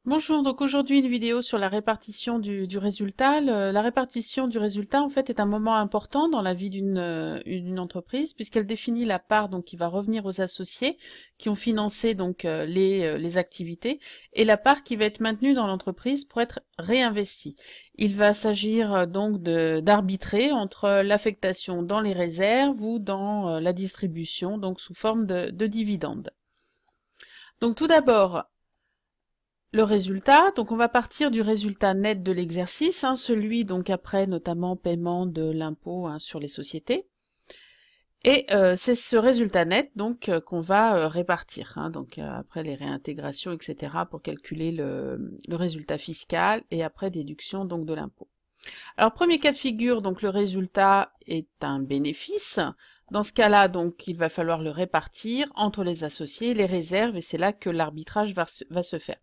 Bonjour, donc aujourd'hui une vidéo sur la répartition du résultat. La répartition du résultat en fait est un moment important dans la vie d'une entreprise puisqu'elle définit la part donc qui va revenir aux associés qui ont financé donc les activités et la part qui va être maintenue dans l'entreprise pour être réinvestie. Il va s'agir donc d'arbitrer entre l'affectation dans les réserves ou dans la distribution donc sous forme de dividendes. Donc tout d'abord, le résultat, donc on va partir du résultat net de l'exercice, celui donc après notamment paiement de l'impôt sur les sociétés. Et c'est ce résultat net donc qu'on va répartir, donc après les réintégrations, etc. pour calculer le résultat fiscal et après déduction donc de l'impôt. Alors premier cas de figure, donc le résultat est un bénéfice. Dans ce cas-là, donc il va falloir le répartir entre les associés et les réserves et c'est là que l'arbitrage va se faire.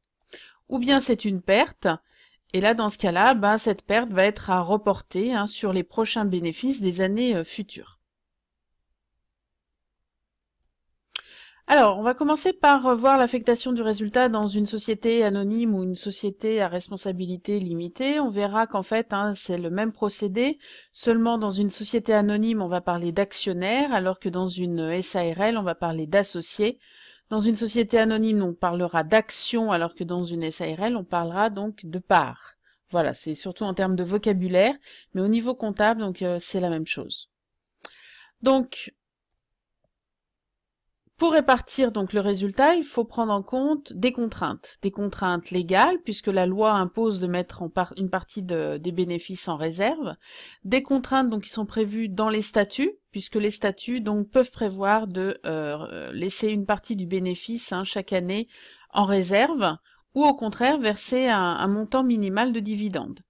Ou bien c'est une perte, et là dans ce cas-là, cette perte va être à reporter sur les prochains bénéfices des années futures. Alors, on va commencer par voir l'affectation du résultat dans une société anonyme ou une société à responsabilité limitée. On verra qu'en fait, c'est le même procédé, seulement dans une société anonyme, on va parler d'actionnaires, alors que dans une SARL, on va parler d'associés. Dans une société anonyme, on parlera d'actions, alors que dans une SARL, on parlera donc de parts. Voilà, c'est surtout en termes de vocabulaire, mais au niveau comptable, donc c'est la même chose. Donc, pour répartir donc le résultat, il faut prendre en compte des contraintes légales, puisque la loi impose de mettre une partie des bénéfices en réserve, des contraintes donc qui sont prévues dans les statuts, puisque les statuts donc peuvent prévoir de laisser une partie du bénéfice chaque année en réserve, ou au contraire verser un montant minimal de dividendes.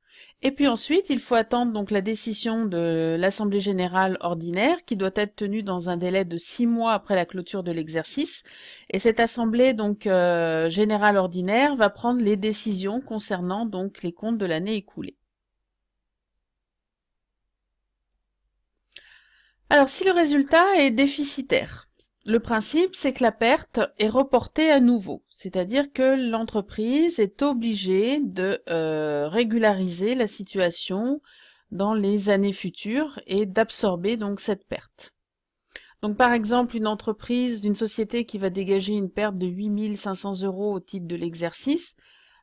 Et puis ensuite, il faut attendre donc la décision de l'Assemblée générale ordinaire qui doit être tenue dans un délai de 6 mois après la clôture de l'exercice. Et cette Assemblée donc générale ordinaire va prendre les décisions concernant donc les comptes de l'année écoulée. Alors si le résultat est déficitaire, le principe c'est que la perte est reportée à nouveau, c'est-à-dire que l'entreprise est obligée de régulariser la situation dans les années futures et d'absorber donc cette perte. Donc par exemple une entreprise, une société qui va dégager une perte de 8 500 € au titre de l'exercice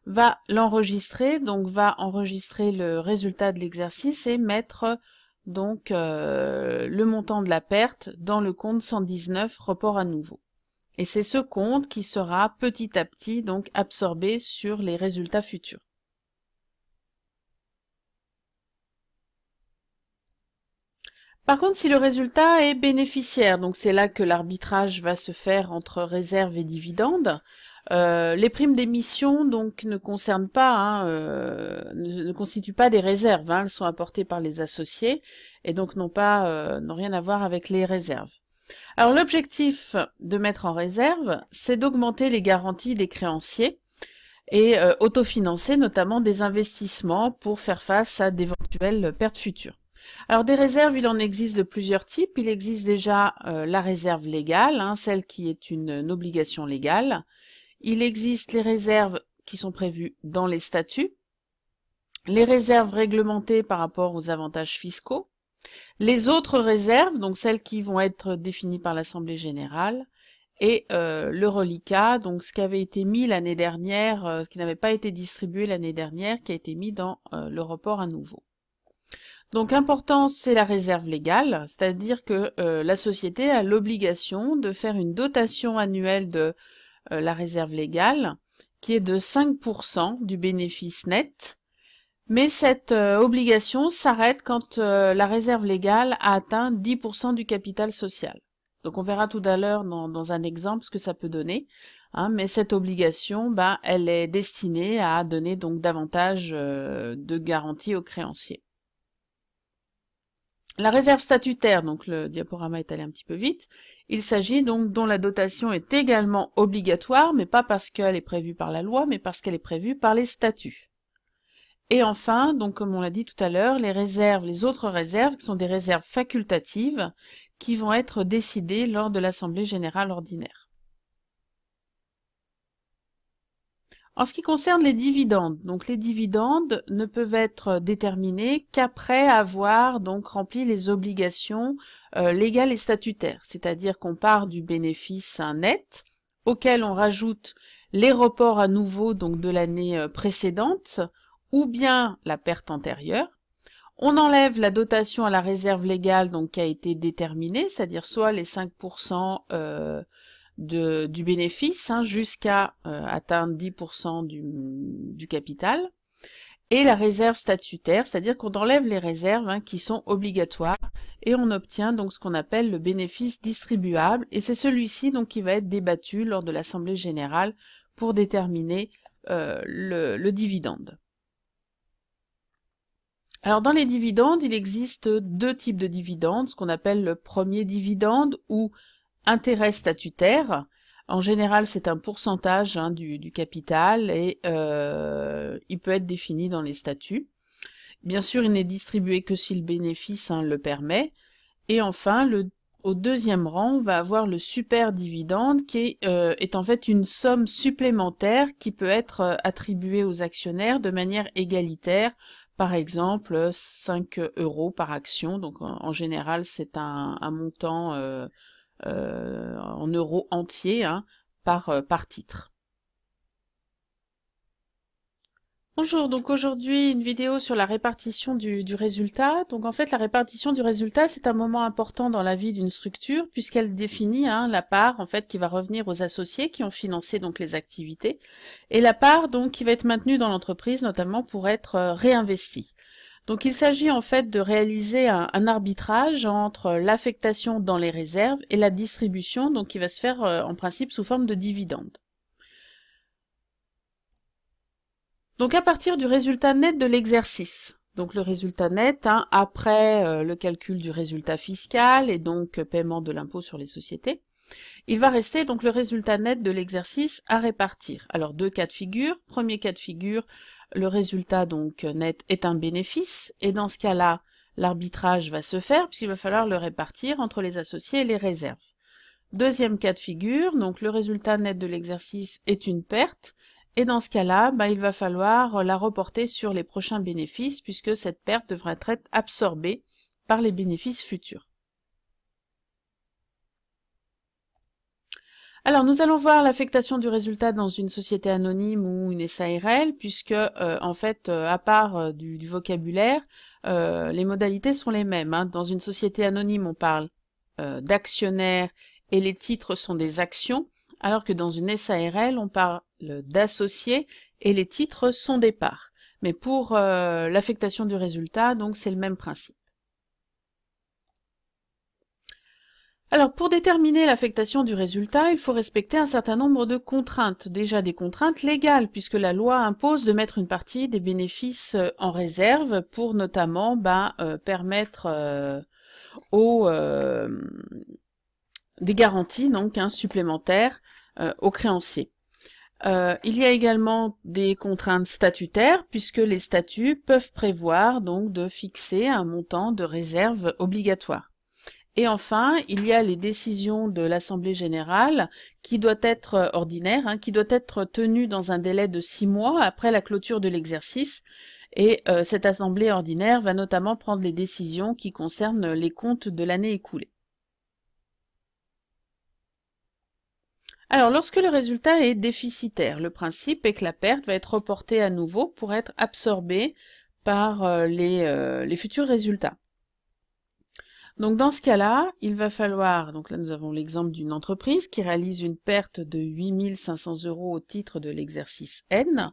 va l'enregistrer, donc va enregistrer le résultat de l'exercice et mettre donc le montant de la perte dans le compte 119 report à nouveau. Et c'est ce compte qui sera petit à petit donc absorbé sur les résultats futurs. Par contre, si le résultat est bénéficiaire, donc c'est là que l'arbitrage va se faire entre réserves et dividendes, les primes d'émission donc ne concernent pas, ne constituent pas des réserves, elles sont apportées par les associés et donc n'ont rien à voir avec les réserves. Alors l'objectif de mettre en réserve, c'est d'augmenter les garanties des créanciers et autofinancer notamment des investissements pour faire face à d'éventuelles pertes futures. Alors des réserves, il en existe de plusieurs types. Il existe déjà la réserve légale, celle qui est une obligation légale. Il existe les réserves qui sont prévues dans les statuts, les réserves réglementées par rapport aux avantages fiscaux, les autres réserves, donc celles qui vont être définies par l'Assemblée générale, et le reliquat, donc ce qui avait été mis l'année dernière, ce qui n'avait pas été distribué l'année dernière, qui a été mis dans le report à nouveau. Donc important, c'est la réserve légale, c'est-à-dire que la société a l'obligation de faire une dotation annuelle de la réserve légale, qui est de 5% du bénéfice net, mais cette obligation s'arrête quand la réserve légale a atteint 10% du capital social. Donc on verra tout à l'heure dans un exemple ce que ça peut donner, mais cette obligation, elle est destinée à donner donc davantage de garanties aux créanciers. La réserve statutaire, donc le diaporama est allé un petit peu vite, il s'agit donc dont la dotation est également obligatoire, mais pas parce qu'elle est prévue par la loi, mais parce qu'elle est prévue par les statuts. Et enfin, donc comme on l'a dit tout à l'heure, les autres réserves, qui sont des réserves facultatives, qui vont être décidées lors de l'Assemblée générale ordinaire. En ce qui concerne les dividendes, donc les dividendes ne peuvent être déterminés qu'après avoir donc rempli les obligations légales et statutaires, c'est-à-dire qu'on part du bénéfice net auquel on rajoute les reports à nouveau donc de l'année précédente ou bien la perte antérieure. On enlève la dotation à la réserve légale donc qui a été déterminée, c'est-à-dire soit les 5% du bénéfice jusqu'à atteindre 10% du capital, et la réserve statutaire, c'est-à-dire qu'on enlève les réserves qui sont obligatoires et on obtient donc ce qu'on appelle le bénéfice distribuable, et c'est celui-ci donc qui va être débattu lors de l'Assemblée générale pour déterminer le dividende. Alors dans les dividendes, il existe deux types de dividendes, ce qu'on appelle le premier dividende ou intérêt statutaire. En général, c'est un pourcentage du capital et il peut être défini dans les statuts. Bien sûr, il n'est distribué que si le bénéfice le permet. Et enfin, au deuxième rang, on va avoir le super dividende qui est en fait une somme supplémentaire qui peut être attribuée aux actionnaires de manière égalitaire. Par exemple, 5 € par action. Donc en général, c'est un montant en euros entiers par titre. Bonjour, donc aujourd'hui une vidéo sur la répartition du résultat. Donc en fait la répartition du résultat c'est un moment important dans la vie d'une structure puisqu'elle définit la part en fait qui va revenir aux associés qui ont financé donc les activités et la part donc qui va être maintenue dans l'entreprise notamment pour être réinvestie. Donc il s'agit en fait de réaliser un arbitrage entre l'affectation dans les réserves et la distribution donc qui va se faire en principe sous forme de dividendes. Donc à partir du résultat net de l'exercice, donc le résultat net après le calcul du résultat fiscal et donc paiement de l'impôt sur les sociétés, il va rester donc le résultat net de l'exercice à répartir. Alors deux cas de figure. Premier cas de figure, le résultat donc net est un bénéfice et dans ce cas-là, l'arbitrage va se faire puisqu'il va falloir le répartir entre les associés et les réserves. Deuxième cas de figure, donc le résultat net de l'exercice est une perte. Et dans ce cas-là, il va falloir la reporter sur les prochains bénéfices puisque cette perte devrait être absorbée par les bénéfices futurs. Alors nous allons voir l'affectation du résultat dans une société anonyme ou une SARL puisque en fait à part du vocabulaire, les modalités sont les mêmes. Dans une société anonyme on parle d'actionnaires et les titres sont des actions, alors que dans une SARL on parle d'associés et les titres sont des parts. Mais pour l'affectation du résultat, donc c'est le même principe. Alors pour déterminer l'affectation du résultat, il faut respecter un certain nombre de contraintes. Déjà des contraintes légales, puisque la loi impose de mettre une partie des bénéfices en réserve pour notamment permettre des garanties donc supplémentaires aux créanciers. Il y a également des contraintes statutaires puisque les statuts peuvent prévoir donc de fixer un montant de réserve obligatoire. Et enfin, il y a les décisions de l'Assemblée générale qui doit être ordinaire, qui doit être tenue dans un délai de 6 mois après la clôture de l'exercice. Et cette Assemblée ordinaire va notamment prendre les décisions qui concernent les comptes de l'année écoulée. Alors, lorsque le résultat est déficitaire, le principe est que la perte va être reportée à nouveau pour être absorbée par les futurs résultats. Donc dans ce cas-là, il va falloir, donc là nous avons l'exemple d'une entreprise qui réalise une perte de 8 500 € au titre de l'exercice N.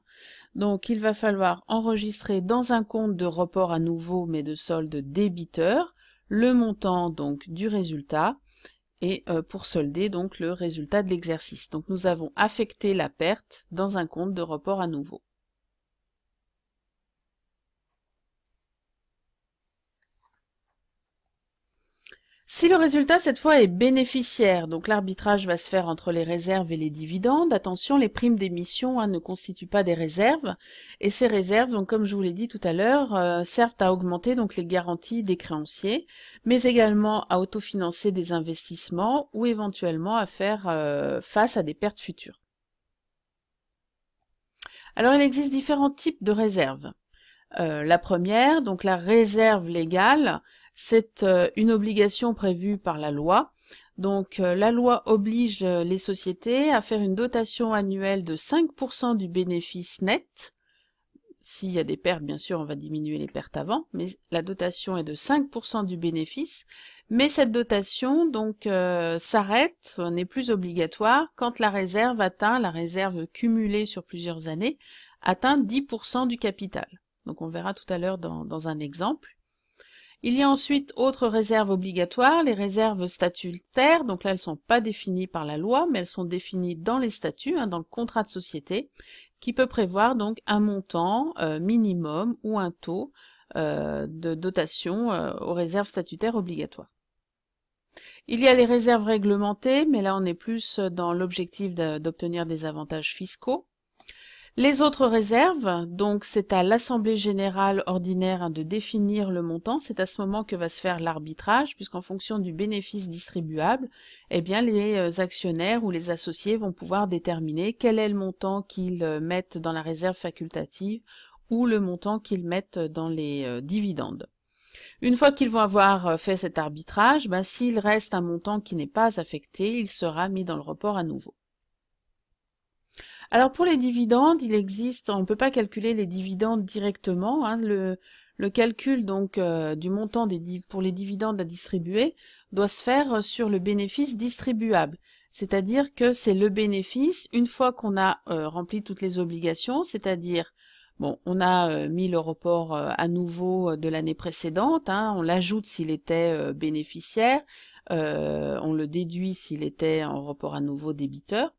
Donc il va falloir enregistrer dans un compte de report à nouveau mais de solde débiteur le montant donc du résultat et pour solder donc le résultat de l'exercice. Donc nous avons affecté la perte dans un compte de report à nouveau. Si le résultat cette fois est bénéficiaire, donc l'arbitrage va se faire entre les réserves et les dividendes, attention, les primes d'émission ne constituent pas des réserves, et ces réserves, donc comme je vous l'ai dit tout à l'heure, servent à augmenter donc les garanties des créanciers, mais également à autofinancer des investissements ou éventuellement à faire face à des pertes futures. Alors il existe différents types de réserves. La première, donc la réserve légale, c'est une obligation prévue par la loi. Donc la loi oblige les sociétés à faire une dotation annuelle de 5% du bénéfice net. S'il y a des pertes, bien sûr, on va diminuer les pertes avant, mais la dotation est de 5% du bénéfice. Mais cette dotation donc s'arrête, n'est plus obligatoire quand la réserve cumulée sur plusieurs années, atteint 10% du capital. Donc on verra tout à l'heure dans un exemple. Il y a ensuite autres réserves obligatoires, les réserves statutaires. Donc là, elles ne sont pas définies par la loi, mais elles sont définies dans les statuts, dans le contrat de société, qui peut prévoir donc un montant minimum ou un taux de dotation aux réserves statutaires obligatoires. Il y a les réserves réglementées, mais là on est plus dans l'objectif d'obtenir des avantages fiscaux. Les autres réserves, donc c'est à l'Assemblée générale ordinaire de définir le montant, c'est à ce moment que va se faire l'arbitrage, puisqu'en fonction du bénéfice distribuable, eh bien les actionnaires ou les associés vont pouvoir déterminer quel est le montant qu'ils mettent dans la réserve facultative ou le montant qu'ils mettent dans les dividendes. Une fois qu'ils vont avoir fait cet arbitrage, s'il reste un montant qui n'est pas affecté, il sera mis dans le report à nouveau. Alors pour les dividendes, il existe, on ne peut pas calculer les dividendes directement, le calcul donc du montant pour les dividendes à distribuer doit se faire sur le bénéfice distribuable. C'est-à-dire que c'est le bénéfice, une fois qu'on a rempli toutes les obligations, c'est-à-dire, bon, on a mis le report à nouveau de l'année précédente, on l'ajoute s'il était bénéficiaire, on le déduit s'il était en report à nouveau débiteur,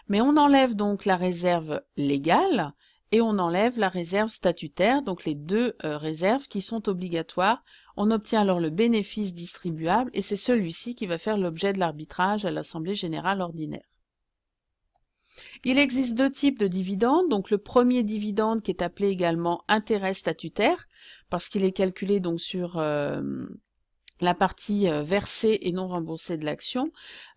mais on enlève donc la réserve légale et on enlève la réserve statutaire, donc les deux réserves qui sont obligatoires. On obtient alors le bénéfice distribuable et c'est celui-ci qui va faire l'objet de l'arbitrage à l'Assemblée générale ordinaire. Il existe deux types de dividendes, donc le premier dividende qui est appelé également intérêt statutaire, parce qu'il est calculé donc sur la partie versée et non remboursée de l'action.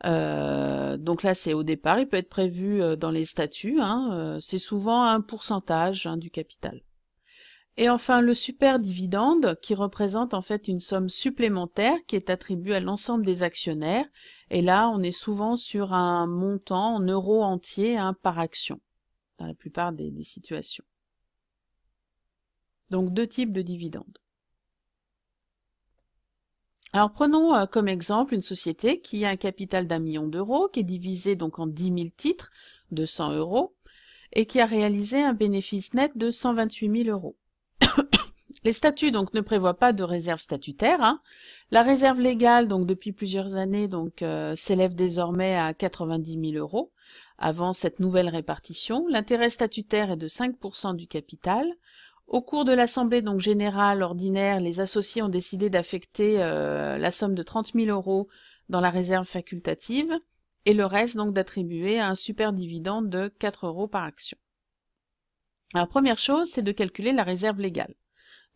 Donc là c'est au départ, il peut être prévu dans les statuts, c'est souvent un pourcentage du capital. Et enfin le super dividende qui représente en fait une somme supplémentaire qui est attribuée à l'ensemble des actionnaires, et là on est souvent sur un montant en euros entiers par action, dans la plupart des situations. Donc deux types de dividendes. Alors prenons comme exemple une société qui a un capital d'1 million d'euros, qui est divisé donc en 10 000 titres de 100 euros, et qui a réalisé un bénéfice net de 128 000 euros. Les statuts donc ne prévoient pas de réserve statutaire. La réserve légale donc depuis plusieurs années s'élève désormais à 90 000 euros avant cette nouvelle répartition. L'intérêt statutaire est de 5% du capital. Au cours de l'Assemblée donc générale ordinaire, les associés ont décidé d'affecter la somme de 30 000 euros dans la réserve facultative et le reste donc d'attribuer un super dividende de 4 euros par action. Alors première chose, c'est de calculer la réserve légale.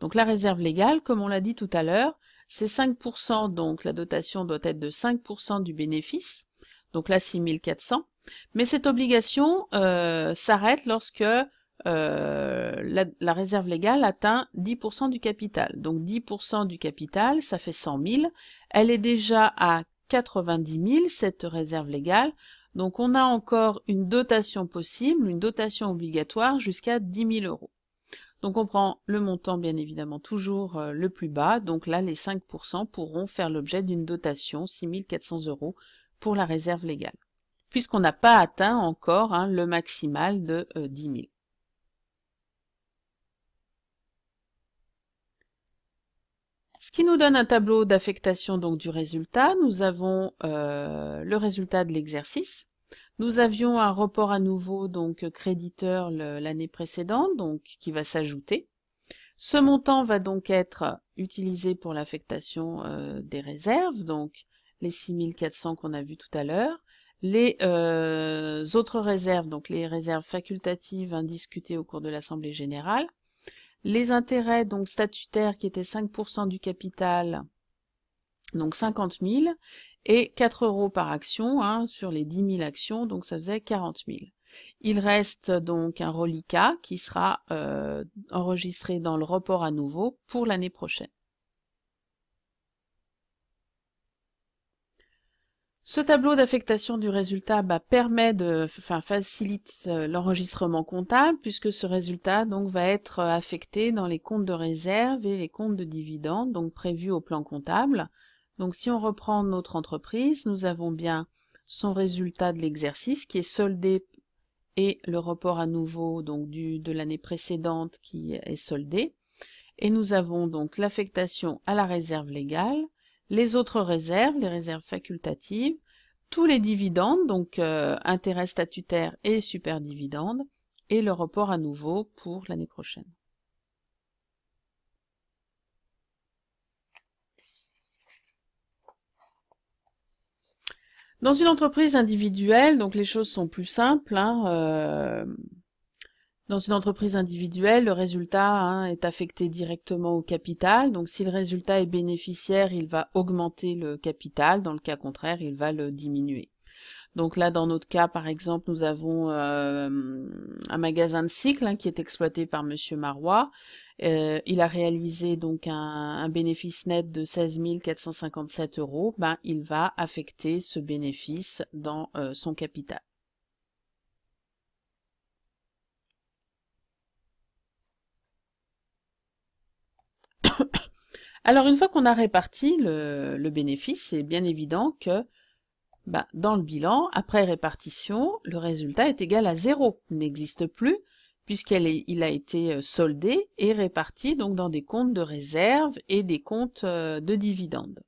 Donc la réserve légale, comme on l'a dit tout à l'heure, c'est 5%, donc la dotation doit être de 5% du bénéfice, donc là 6 400, mais cette obligation s'arrête lorsque la réserve légale atteint 10% du capital. Donc 10% du capital, ça fait 100 000. Elle est déjà à 90 000, cette réserve légale. Donc on a encore une dotation possible, une dotation obligatoire jusqu'à 10 000 euros. Donc on prend le montant bien évidemment toujours le plus bas. Donc là les 5% pourront faire l'objet d'une dotation 6 400 euros pour la réserve légale, puisqu'on n'a pas atteint encore le maximal de 10 000. Ce qui nous donne un tableau d'affectation donc du résultat. Nous avons le résultat de l'exercice. Nous avions un report à nouveau donc créditeur l'année précédente, donc qui va s'ajouter. Ce montant va donc être utilisé pour l'affectation des réserves, donc les 6 400 qu'on a vu tout à l'heure. Les autres réserves, donc les réserves facultatives indiscutées au cours de l'Assemblée générale. Les intérêts donc statutaires qui étaient 5% du capital, donc 50 000, et 4 euros par action sur les 10 000 actions, donc ça faisait 40 000. Il reste donc un reliquat qui sera enregistré dans le report à nouveau pour l'année prochaine. Ce tableau d'affectation du résultat facilite l'enregistrement comptable puisque ce résultat donc va être affecté dans les comptes de réserve et les comptes de dividendes donc prévus au plan comptable. Donc si on reprend notre entreprise, nous avons bien son résultat de l'exercice qui est soldé et le report à nouveau donc de l'année précédente qui est soldé. Et nous avons donc l'affectation à la réserve légale, les autres réserves, les réserves facultatives, tous les dividendes, donc intérêts statutaires et superdividendes, et le report à nouveau pour l'année prochaine. Dans une entreprise individuelle, donc les choses sont plus simples, dans une entreprise individuelle, le résultat est affecté directement au capital. Donc si le résultat est bénéficiaire, il va augmenter le capital. Dans le cas contraire, il va le diminuer. Donc là, dans notre cas, par exemple, nous avons un magasin de cycles qui est exploité par Monsieur Marois. Il a réalisé donc un bénéfice net de 16 457 €. Il va affecter ce bénéfice dans son capital. Alors une fois qu'on a réparti le bénéfice, c'est bien évident que dans le bilan, après répartition, le résultat est égal à 0. Il n'existe plus puisqu'il a été soldé et réparti donc dans des comptes de réserve et des comptes de dividendes.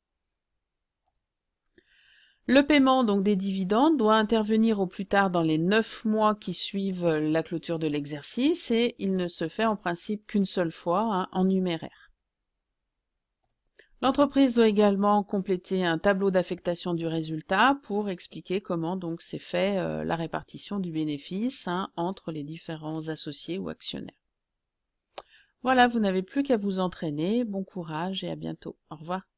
Le paiement donc des dividendes doit intervenir au plus tard dans les 9 mois qui suivent la clôture de l'exercice et il ne se fait en principe qu'une seule fois en numéraire. L'entreprise doit également compléter un tableau d'affectation du résultat pour expliquer comment donc s'est fait la répartition du bénéfice entre les différents associés ou actionnaires. Voilà, vous n'avez plus qu'à vous entraîner. Bon courage et à bientôt. Au revoir.